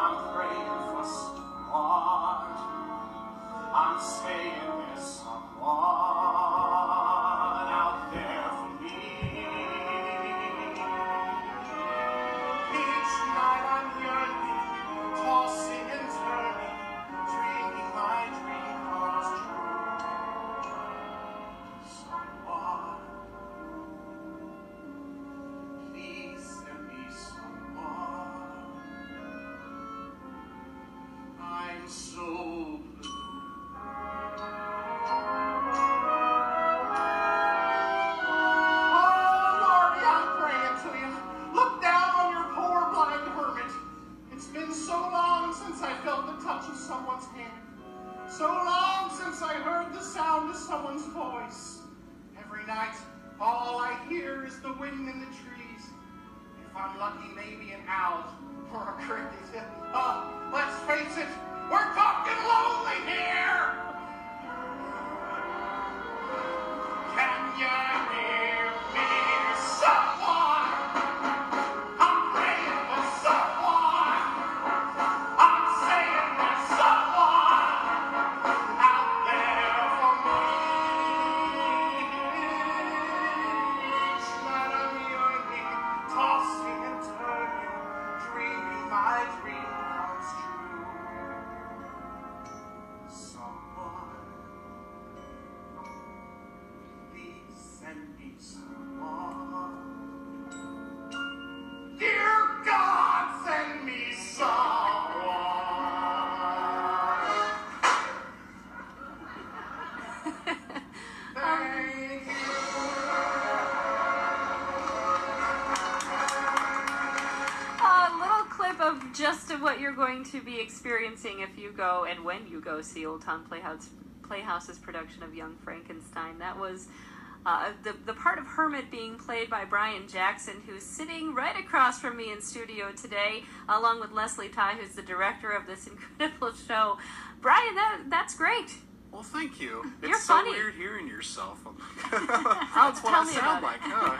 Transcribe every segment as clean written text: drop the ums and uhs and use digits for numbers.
I'm praying for someone. I'm saying there's someone out there for me. Each night I'm yearning, tossing and turning, dreaming my dream comes true. Someone, please send me someone. I'm so blue. Someone's hand. So long since I heard the sound of someone's voice. Every night, all I hear is the wind in the trees. If I'm lucky, maybe an owl or a cricket. Let's face it, we're talking lonely here. Can you hear me, someone? I'm praying for someone. I'm saying there's someone out there for me. Each night I'm yearning, tossing and turning, dreaming my dream comes true. Someone, please send me someone. Dear God, send me someone. Thank you. A little clip of just of what you're going to be experiencing if you go and when you go see Old Town Playhouse's production of Young Frankenstein. That was the part of Hermit being played by Brian Jackson, who's sitting right across from me in studio today, along with Leslie Ty, who's the director of this incredible show. Brian, that's great. Well, thank you. You're It's so funny. weird hearing yourself. That's what tell I me sound about like, huh?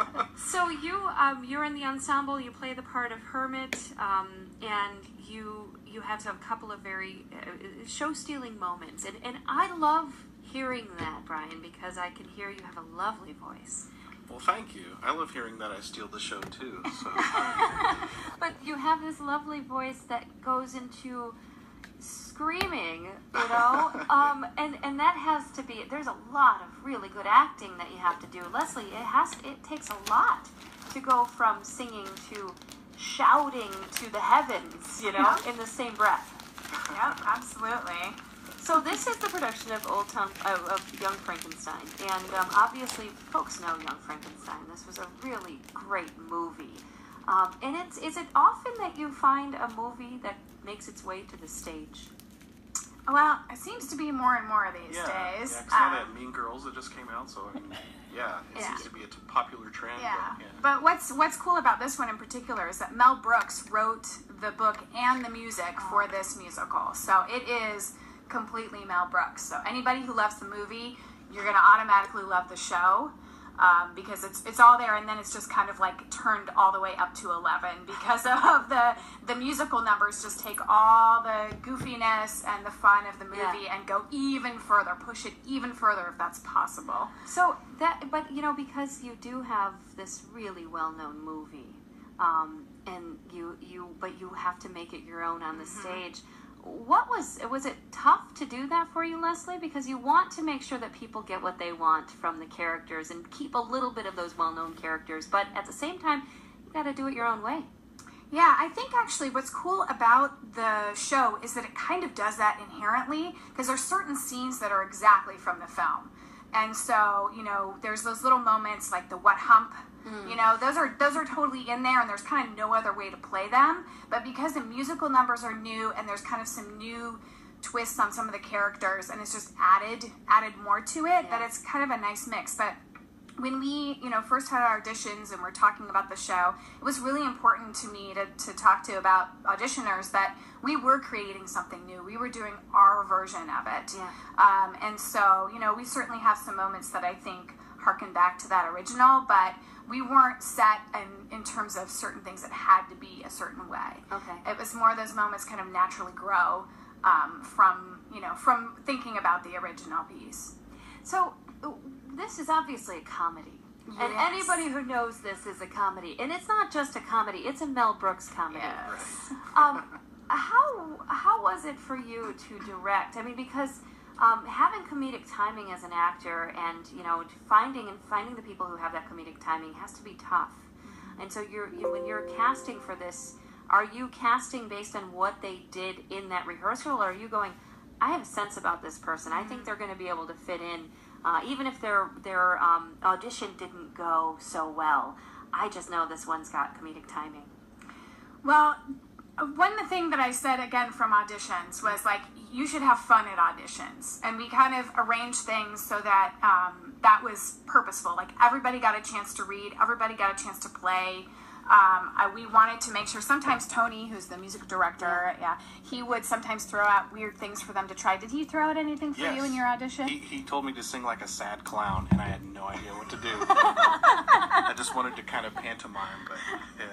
Yeah. So you're in the ensemble. You play the part of Hermit, and you have a couple of very show-stealing moments, and I love hearing that, Brian, because I can hear you have a lovely voice. Well, thank you. I love hearing that I steal the show too. So. But you have this lovely voice that goes into screaming, you know, and that has to be. There's a lot of really good acting that you have to do, Leslie. It takes a lot to go from singing to shouting to the heavens, you know, in the same breath. Yep, absolutely. So this is the production of of Young Frankenstein, and obviously folks know Young Frankenstein. This was a really great movie. And is it often that you find a movie that makes its way to the stage? Well, it seems to be more and more these days. Yeah, because now that Mean Girls that just came out, so I mean, it seems to be a popular trend. Yeah. But what's cool about this one in particular is that Mel Brooks wrote the book and the music for this musical. So it is completely Mel Brooks. So anybody who loves the movie, you're going to automatically love the show. Because it's all there, and then it's just kind of like turned all the way up to 11 because of the musical numbers just take all the goofiness and the fun of the movie and go even further, push it even further if that's possible. So but you know, because you do have this really well-known movie, and but you have to make it your own on the stage. Was it tough to do that for you, Leslie? Because you want to make sure that people get what they want from the characters and keep a little bit of those well-known characters, but at the same time, you got to do it your own way. Yeah, I think actually what's cool about the show is that it kind of does that inherently, because there's certain scenes that are exactly from the film. And so, you know, there's those little moments like the what hump, you know, those are totally in there, and there's kind of no other way to play them. But because the musical numbers are new and there's kind of some new twists on some of the characters, and it's just added more to it, that it's kind of a nice mix. But when we, you know, first had our auditions and we're talking about the show, it was really important to me to talk to about auditioners that we were creating something new. We were doing our version of it. And so, you know, we certainly have some moments that I think harken back to that original, but we weren't set in terms of certain things that had to be a certain way. Okay. It was more those moments kind of naturally grow from thinking about the original piece. So this is obviously a comedy. Yes. And anybody who knows this is a comedy. And it's not just a comedy, it's a Mel Brooks comedy. Yes. How was it for you to direct? I mean, because having comedic timing as an actor and, finding the people who have that comedic timing has to be tough. And so when you're casting for this, are you casting based on what they did in that rehearsal, or are you going, I have a sense about this person. I think they're going to be able to fit in, even if their audition didn't go so well. I just know this one's got comedic timing. Well, one thing that I said, again, from auditions was, like, you should have fun at auditions. And we kind of arranged things so that that was purposeful. Like, everybody got a chance to read. Everybody got a chance to play. We wanted to make sure, sometimes Tony, who's the music director, he would sometimes throw out weird things for them to try. Did he throw out anything for you in your audition? He told me to sing like a sad clown, and I had no idea what to do. I just wanted to kind of pantomime, but yeah.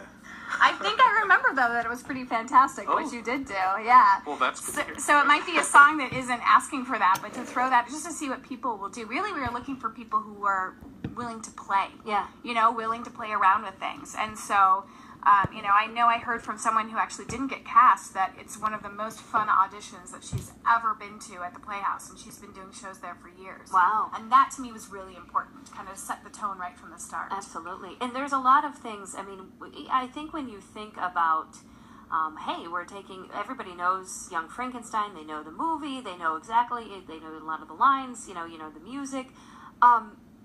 I think I remember, though, that it was pretty fantastic what you did do. Yeah. Well, that's good to hear. So it might be a song that isn't asking for that, but to throw that just to see what people will do. Really, we were looking for people who were willing to play. Yeah. Willing to play around with things. And so, I heard from someone who actually didn't get cast that it's one of the most fun auditions that she's ever been to at the Playhouse, and she's been doing shows there for years. Wow. And that, to me, was really important, to kind of set the tone right from the start. Absolutely. And there's a lot of things, I mean, I think when you think about, everybody knows Young Frankenstein, they know the movie, they know a lot of the lines, the music,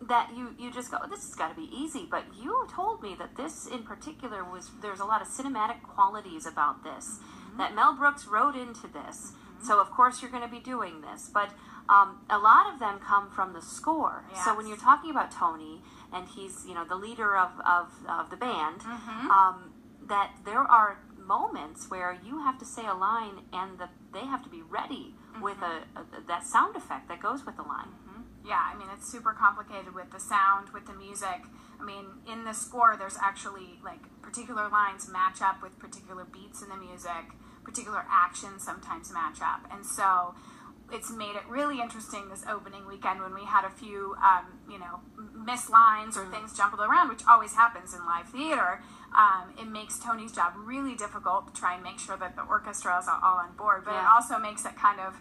that you just go, this has got to be easy. But you told me that this in particular there's a lot of cinematic qualities about this, that Mel Brooks wrote into this. So of course you're going to be doing this, but a lot of them come from the score. Yes. So when you're talking about Tony, and he's the leader of the band, that there are moments where you have to say a line and they have to be ready with that sound effect that goes with the line. Yeah, I mean, it's super complicated with the sound, with the music. I mean, in the score, there's actually, like, particular lines match up with particular beats in the music, particular actions sometimes match up. And so it's made it really interesting this opening weekend when we had a few, missed lines or things jumbled around, which always happens in live theater. It makes Tony's job really difficult to try and make sure that the orchestra is all on board. But it also makes it kind of,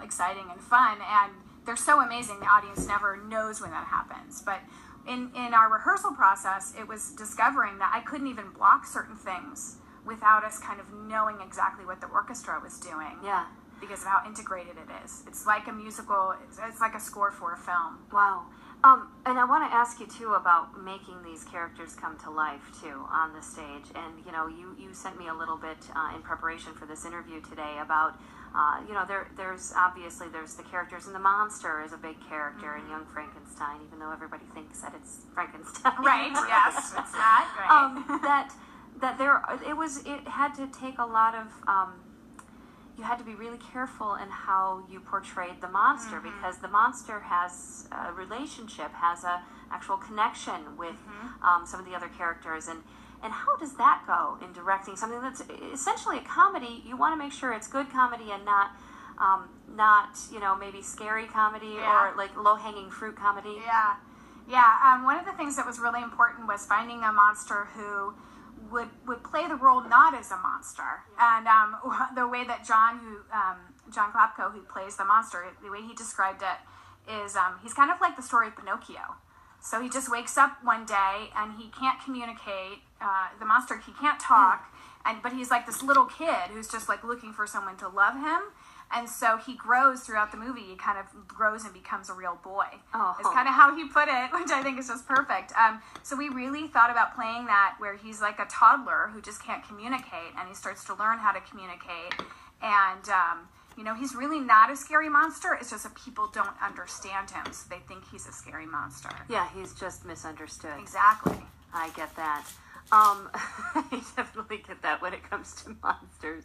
exciting and fun. And they're so amazing, the audience never knows when that happens. But in our rehearsal process, it was discovering that I couldn't even block certain things without us kind of knowing exactly what the orchestra was doing. Yeah. Because of how integrated it is. It's like a musical, it's like a score for a film. Wow. And I want to ask you, too, about making these characters come to life, too, on the stage. And, you sent me a little bit in preparation for this interview today about, there's obviously the characters, and the monster is a big character in Young Frankenstein, even though everybody thinks that it's Frankenstein. Right, yes, it's not. Right. It had to take a lot of... you had to be really careful in how you portrayed the monster, because the monster has a relationship, has a actual connection with some of the other characters. And how does that go in directing something that's essentially a comedy? You want to make sure it's good comedy and not maybe scary comedy or like low-hanging fruit comedy. Yeah. One of the things that was really important was finding a monster who would play the role not as a monster. And the way that John Klapko, who plays the monster, the way he described it is he's kind of like the story of Pinocchio. So he just wakes up one day and he can't communicate. The monster, he can't talk, but he's like this little kid who's just like looking for someone to love him. And so he grows throughout the movie. He kind of grows and becomes a real boy. Oh. It's kind of how he put it, which I think is just perfect. So we really thought about playing that where he's like a toddler who just can't communicate, and he starts to learn how to communicate. And, he's really not a scary monster. It's just that people don't understand him, so they think he's a scary monster. Yeah, he's just misunderstood. Exactly. I get that. I definitely get that when it comes to monsters.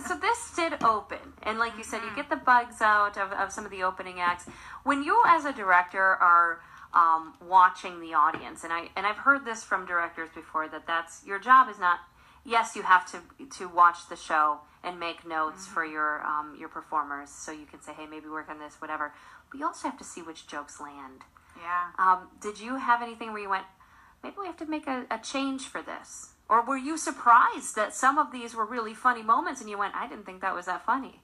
So this did open, and like you said, you get the bugs out of some of the opening acts. When you, as a director, are watching the audience. And I've heard this from directors before, that's your job is not, yes, you have to watch the show and make notes for your performers, so you can say, hey, maybe work on this, whatever. But you also have to see which jokes land. Yeah. Did you have anything where you went, maybe we have to make a change for this? Or were you surprised that some of these were really funny moments and you went, I didn't think that was that funny?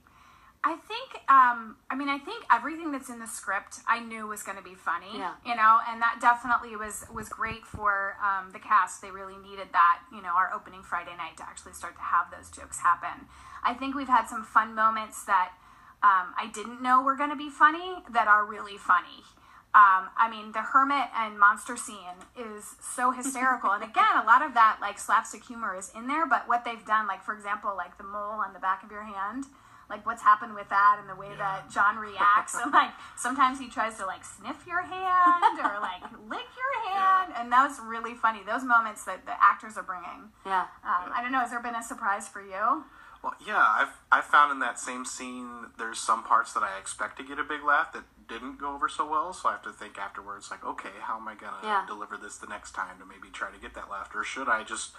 I think, I think everything that's in the script I knew was going to be funny, you know, and that definitely was great for the cast. They really needed that, you know, our opening Friday night to actually start to have those jokes happen. I think we've had some fun moments that I didn't know were going to be funny that are really funny. I mean, the hermit and monster scene is so hysterical. And again, a lot of that, like, slapstick humor is in there, but what they've done, like, for example, like the mole on the back of your hand, like what's happened with that and the way that John reacts. And, like, sometimes he tries to, like, sniff your hand or, like, lick your hand. And that was really funny. Those moments that the actors are bringing. Yeah. I don't know, has there been a surprise for you? Well, yeah, I've found in that same scene there's some parts that I expect to get a big laugh that didn't go over so well, so I have to think afterwards, like, okay, how am I going to deliver this the next time to maybe try to get that laughter, or should I just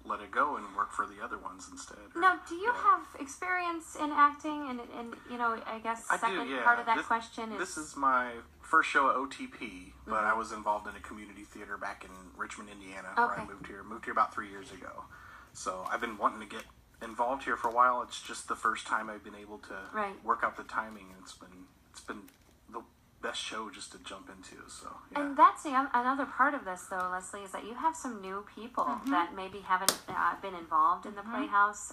let it go and work for the other ones instead? Now, do you have experience in acting? And you know, I guess second part of that question is... This is my first show at OTP, but I was involved in a community theater back in Richmond, Indiana, where I moved here. Moved here about 3 years ago. So I've been wanting to get involved here for a while. It's just the first time I've been able to work out the timing, and it's been the best show just to jump into. So and that's another part of this, though, Leslie, is that you have some new people that maybe haven't been involved in the Playhouse,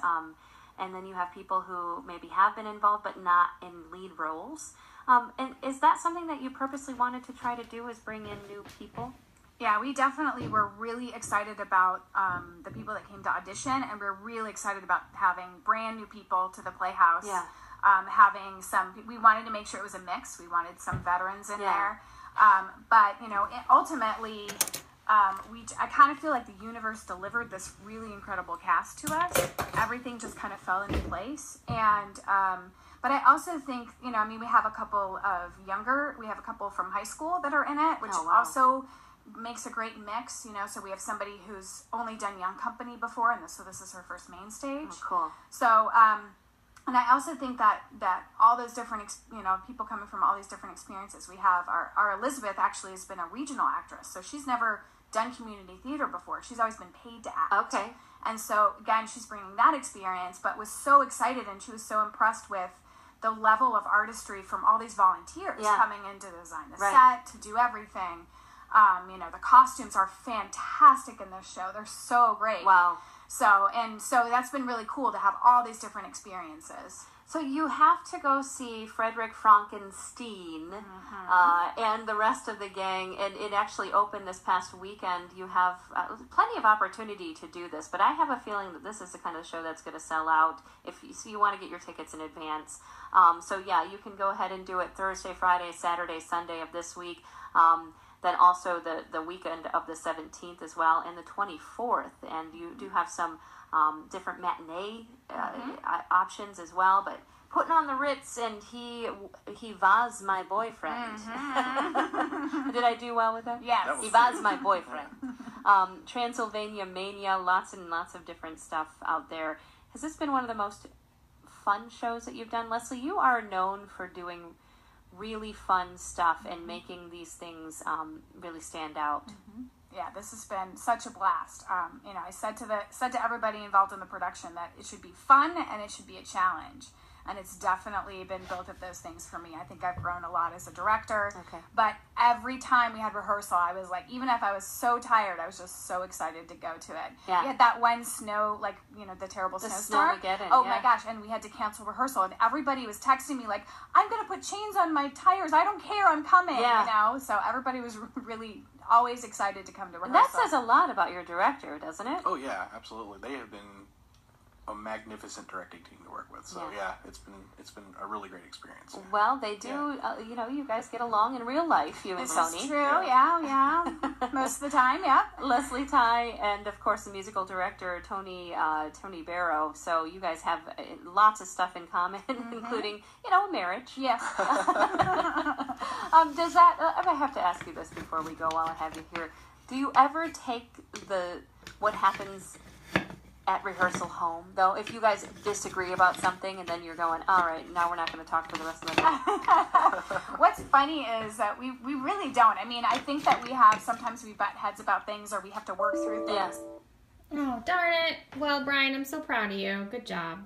and then you have people who maybe have been involved but not in lead roles. And is that something that you purposely wanted to try to do, is bring in new people? Yeah, we definitely were really excited about the people that came to audition, and we're really excited about having brand new people to the Playhouse. Yeah. We wanted to make sure it was a mix. We wanted some veterans in there. But, you know, ultimately, I kind of feel like the universe delivered this really incredible cast to us. Everything just kind of fell into place. And, but I also think, you know, I mean, we have a couple from high school that are in it, which also makes a great mix, you know. So we have somebody who's only done Young Company before, so this is her first main stage. Oh, cool. So, and I also think that all those different, you know, people coming from all these different experiences, we have our Elizabeth actually has been a regional actress, so she's never done community theater before. She's always been paid to act. Okay. And so, again, she's bringing that experience, but was so excited, and she was so impressed with the level of artistry from all these volunteers coming in to design the set, to do everything. You know, the costumes are fantastic in this show. They're so great. Wow. So that's been really cool to have all these different experiences. So you have to go see Frederick Frankenstein and the rest of the gang, and it actually opened this past weekend. You have plenty of opportunity to do this, but I have a feeling that this is the kind of show that's going to sell out if you want to get your tickets in advance. So yeah, you can go ahead and do it Thursday, Friday, Saturday, Sunday of this week. Then also the weekend of the 17th as well, and the 24th. And you do have some different matinee options as well. But putting on the Ritz, and he was my boyfriend. Did I do well with that? Yes. He was my boyfriend. Transylvania Mania, lots and lots of different stuff out there. Has this been one of the most fun shows that you've done? Leslie, you are known for doing really fun stuff and making these things really stand out. Yeah, this has been such a blast. You know, I said to everybody involved in the production that it should be fun and it should be a challenge. And it's definitely been both of those things for me. I think I've grown a lot as a director. Okay. But every time we had rehearsal, I was like, even if I was so tired, I was just so excited to go to it. Yeah. We had that one snow, like, you know, the terrible snowstorm. Snowmageddon, oh my gosh. And we had to cancel rehearsal. And everybody was texting me like, I'm going to put chains on my tires. I don't care. I'm coming. Yeah. You know? So everybody was really always excited to come to rehearsal. That says a lot about your director, doesn't it? Oh yeah, absolutely. They have been a magnificent directing team to work with. So yeah, it's been a really great experience. Well, they do. You know, you guys get along in real life, you and This Tony. is true. Yeah. most of the time, yeah. Leslie Ty, and of course the musical director Tony Barrow. So you guys have lots of stuff in common, including a marriage. Yes. Does that? I have to ask you this before we go. While I have you here, do you ever take what happens at rehearsal home, though? If you guys disagree about something and then you're going, all right, now we're not going to talk for the rest of the day. What's funny is that we really don't. I mean, I think that sometimes we butt heads about things, or we have to work through things. Yeah. Oh, darn it. Well, Brian, I'm so proud of you. Good job.